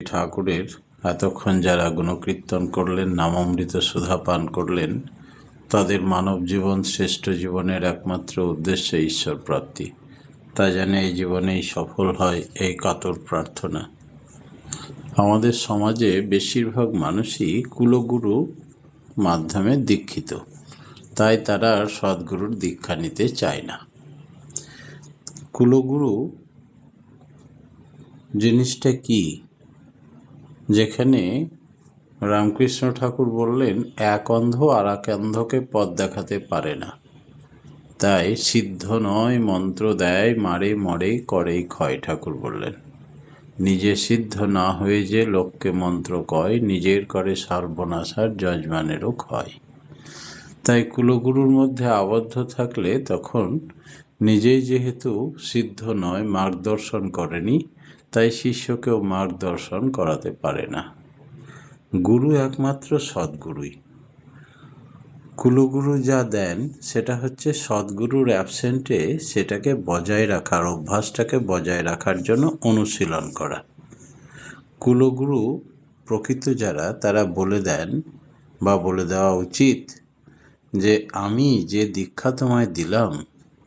ঠাকুরের এতক্ষণ যারা গুণকীর্তন করলেন, নামামৃত সুধা পান করলেন, তাদের মানব জীবন শ্রেষ্ঠ জীবনের একমাত্র উদ্দেশ্য ঈশ্বর প্রাপ্তি। তা যেন এই জীবনেই সফল হয়, এই কাতর প্রার্থনা। আমাদের সমাজে বেশিরভাগ মানুষই কুলগুরু মাধ্যমে দীক্ষিত, তাই তারা আর সদ্গুরুর দীক্ষা নিতে চায় না। কুলগুরু জিনিসটা কি? যেখানে রামকৃষ্ণ ঠাকুর বললেন, এক অন্ধ আর এক অন্ধকে পথ দেখাতে পারে না, তাই সিদ্ধ নয় মন্ত্র দেয়, মারে মরে করেই ক্ষয়। ঠাকুর বললেন, নিজে সিদ্ধ না হয়ে যে লোককে মন্ত্র কয়, নিজের করে সর্বনাশার যজমানেরও ক্ষয়। তাই কুলগুরুর মধ্যে আবদ্ধ থাকলে তখন নিজেই যেহেতু সিদ্ধ নয়, মার্গদর্শন করেনি, তাই শিষ্যকেও মার্গদর্শন করাতে পারে না। গুরু একমাত্র সদ্গুরুই। কুলগুরু যা দেন সেটা হচ্ছে সদ্গুরুর অ্যাবসেন্টে সেটাকে বজায় রাখার, অভ্যাসটাকে বজায় রাখার জন্য অনুশীলন করা। কুলগুরু প্রকৃত যারা, তারা বলে দেন বা বলে দেওয়া উচিত যে আমি যে দীক্ষা তোমায় দিলাম,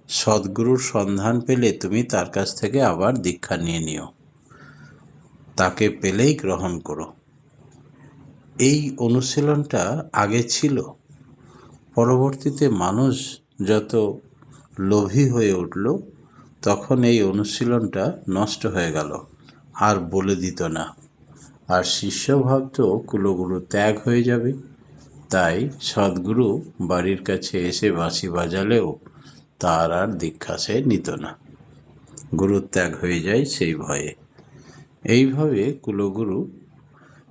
সদ্গুরুর সন্ধান পেলে তুমি তার কাছ থেকে আবার দীক্ষা নিয়ে নিও, তাকে পেলেই গ্রহণ করো। এই অনুশীলনটা আগে ছিল। পরবর্তীতে মানুষ যত লোভী হয়ে উঠল, তখন এই অনুশীলনটা নষ্ট হয়ে গেল, আর বলে দিত না। আর শিষ্য ভাবত কুলগুরু ত্যাগ হয়ে যাবে, তাই সদ্গুরু বাড়ির কাছে এসে বাঁশি বাজালেও তার আর দীক্ষা সে নিত না। গুরু ত্যাগ হয়ে যায় সেই ভয়ে। এইভাবে কুলগুরু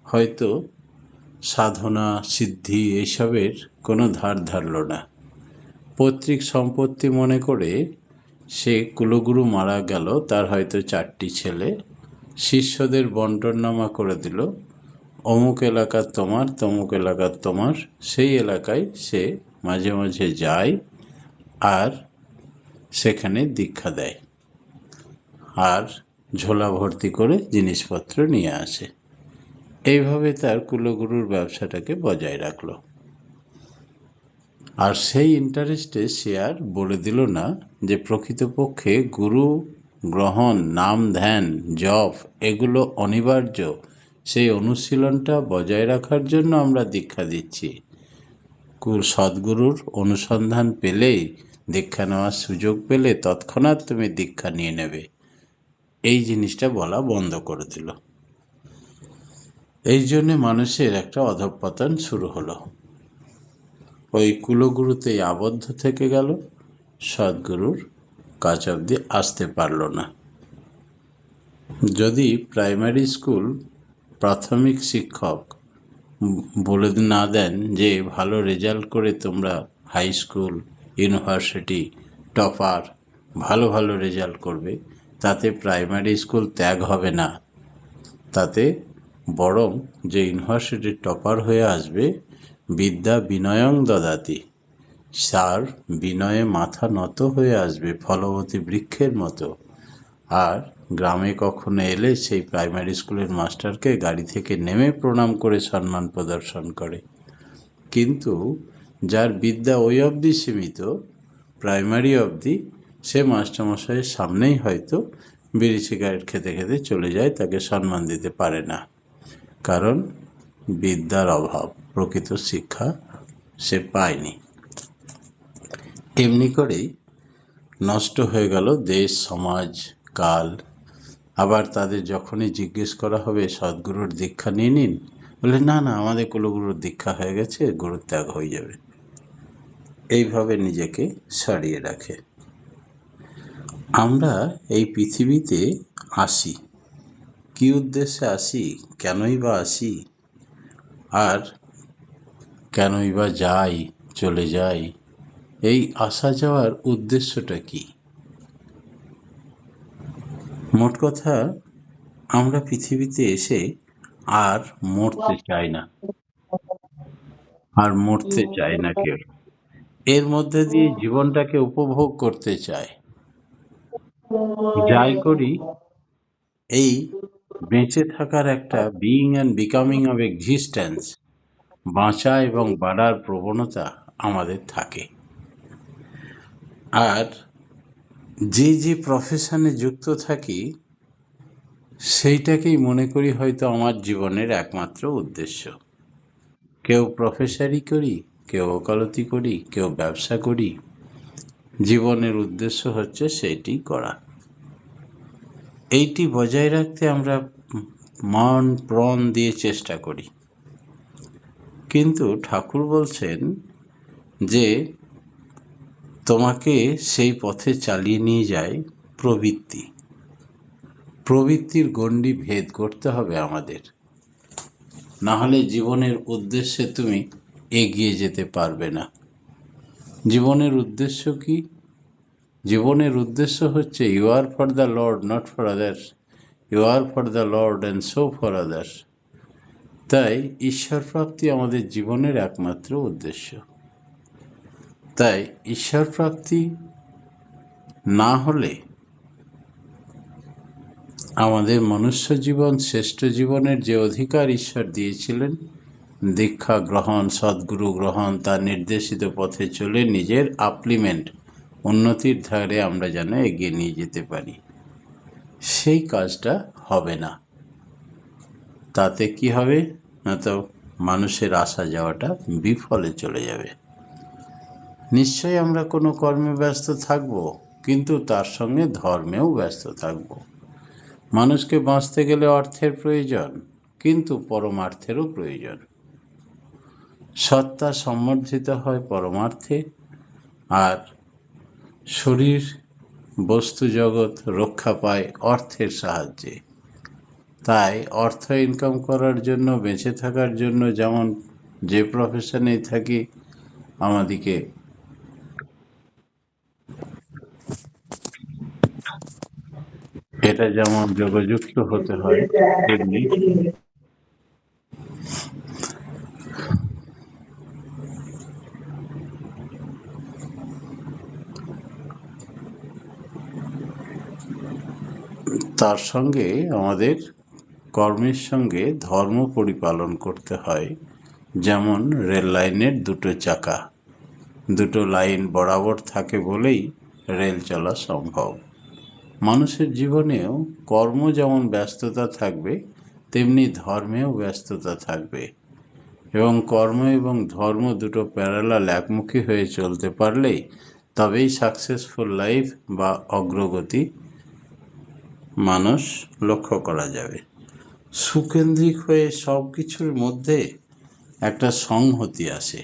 হয়তো সাধনা সিদ্ধি এইসবের কোনো ধার ধারল না। পৈতৃক সম্পত্তি মনে করে সে কুলগুরু মারা গেল, তার হয়তো 4টি ছেলে, শিষ্যদের বন্টননামা করে দিল, অমুক এলাকা তোমার, তমুক এলাকা তোমার। সেই এলাকায় সে মাঝে মাঝে যায় আর সেখানে দীক্ষা দেয়, আর ঝোলা ভর্তি করে জিনিসপত্র নিয়ে আসে। এইভাবে তার কুলগুরুর ব্যবসাটাকে বজায় রাখল। আর সেই ইন্টারেস্টে সে আর বলে দিল না যে প্রকৃতপক্ষে গুরু গ্রহণ, নাম ধ্যান, জপ এগুলো অনিবার্য। সেই অনুশীলনটা বজায় রাখার জন্য আমরা দীক্ষা দিচ্ছি। সদ্গুরুর অনুসন্ধান পেলেই, দীক্ষা নেওয়ার সুযোগ পেলে তৎক্ষণাৎ তুমি দীক্ষা নিয়ে নেবে, এই জিনিসটা বলা বন্ধ করে দিল। এই জন্যে মানুষের একটা অধঃপতন শুরু হলো। ওই কুলগুরুতেই আবদ্ধ থেকে গেল, সদ্গুরুর কাছ অবধি আসতে পারল না। যদি প্রাইমারি স্কুল প্রাথমিক শিক্ষক বলে না দেন যে ভালো রেজাল্ট করে তোমরা হাই স্কুল, ইউনিভার্সিটি টপার ভালো ভালো রেজাল্ট করবে, তাতে প্রাইমারি স্কুল ত্যাগ হবে না, তাতে বরং যে ইউনিভার্সিটির টপার হয়ে আসবে, বিদ্যা বিনয়ং দদাতি, তার বিনয়ে মাথা নত হয়ে আসবে ফলবতী বৃক্ষের মতো। আর গ্রামে কখনো এলে সেই প্রাইমারি স্কুলের মাস্টারকে গাড়ি থেকে নেমে প্রণাম করে সম্মান প্রদর্শন করে। কিন্তু যার বিদ্যা ওই অবধি সীমিত, প্রাইমারি অবধি, সে মাস্টারমশাইয়ের সামনেই হয়তো বিড়ি সিগারেট খেতে খেতে চলে যায়, তাকে সম্মান দিতে পারে না, কারণ বিদ্যার অভাব, প্রকৃত শিক্ষা সে পায়নি। এমনি করেই নষ্ট হয়ে গেল দেশ, সমাজ, কাল। আবার তাদের যখনই জিজ্ঞেস করা হবে সদ্গুরুর দীক্ষা নিয়ে নিন, বলে না না, আমাদের কুলগুরুর দীক্ষা হয়ে গেছে, গুরু ত্যাগ হয়ে যাবে। এইভাবে নিজেকে সারিয়ে রাখে। আমরা এই পৃথিবীতে আসি, কী উদ্দেশ্যে আসি, কেনই বা আসি, আর কেনই বা যাই, চলে যাই, এই আসা যাওয়ার উদ্দেশ্যটা কি? মোট কথা, আমরা পৃথিবীতে এসে আর মরতে চাই না, আর মরতে চাই না কেউ। এর মধ্যে দিয়ে জীবনটাকে উপভোগ করতে চায়। যাই করি এই বেঁচে থাকার একটা being and becoming of existence, বাঁচা এবং বাড়ার প্রবণতা আমাদের থাকে। আর যে যে প্রফেশনে যুক্ত থাকি সেইটাকেই মনে করি হয়তো আমার জীবনের একমাত্র উদ্দেশ্য। কেউ প্রফেসরি করি, কেউ ওকালতি করি, কেউ ব্যবসা করি, জীবনের উদ্দেশ্য হচ্ছে সেইটি করা। এইটি বজায় রাখতে আমরা মন প্রাণ দিয়ে চেষ্টা করি, কিন্তু ঠাকুর বলছেন যে তোমাকে সেই পথে চালিয়ে নিয়ে যায় প্রবৃত্তি। প্রবৃত্তির গণ্ডি ভেদ করতে হবে আমাদের, না হলে জীবনের উদ্দেশ্যে তুমি এগিয়ে যেতে পারবে না। জীবনের উদ্দেশ্য কি? জীবনের উদ্দেশ্য হচ্ছে you are for the lord, not for others. You are for the lord and so for others. তাই ঈশ্বর প্রাপ্তি আমাদের জীবনের একমাত্র উদ্দেশ্য। তাই ঈশ্বর প্রাপ্তি না হলে আমাদের মনুষ্য জীবন, শ্রেষ্ঠ জীবনের যে অধিকার ঈশ্বর দিয়েছিলেন, দীক্ষা গ্রহণ, সদ্গুরু গ্রহণ, তার নির্দেশিত পথে চলে নিজের আপলিমেন্ট, উন্নতির ধারে আমরা যেন এগিয়ে নিয়ে যেতে পারি, সেই কাজটা হবে না। তাতে কি হবে না, তো মানুষের আসা যাওয়াটা বিফলে চলে যাবে। নিশ্চয়ই আমরা কোনো কর্মে ব্যস্ত থাকব, কিন্তু তার সঙ্গে ধর্মেও ব্যস্ত থাকব। মানুষকে বাঁচতে গেলে অর্থের প্রয়োজন, কিন্তু পরমার্থেরও প্রয়োজন। সত্তা সম্বর্ধিত হয় পরমার্থে, আর শরীর বস্তু জগৎ রক্ষা পায় অর্থের সাহায্যে। তাই অর্থ ইনকাম করার জন্য, বেঁচে থাকার জন্য, যেমন যে প্রফেশনেই থাকি আমাদেরকে এটা যেমন যোগযুক্ত হতে হয়, তেমনি তার সঙ্গে আমাদের কর্মের সঙ্গে ধর্ম পরিপালন করতে হয়। যেমন রেল লাইনের দুটো চাকা, দুটো লাইন বরাবর থাকে বলেই রেল চলা সম্ভব। মানুষের জীবনেও কর্ম যেমন ব্যস্ততা থাকবে, তেমনি ধর্মেও ব্যস্ততা থাকবে, এবং কর্ম এবং ধর্ম দুটো প্যারালাল একমুখী হয়ে চলতে পারলেই তবেই সাকসেসফুল লাইফ বা অগ্রগতি মানুষ লক্ষ্য করা যাবে। সুকেন্দ্রিক হয়ে সব কিছুর মধ্যে একটা সংহতি আসে,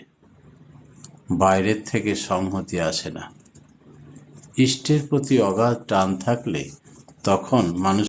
বাইরের থেকে সংহতি আসে না। ইষ্টের প্রতি অগাধ টান থাকলে তখন মানুষ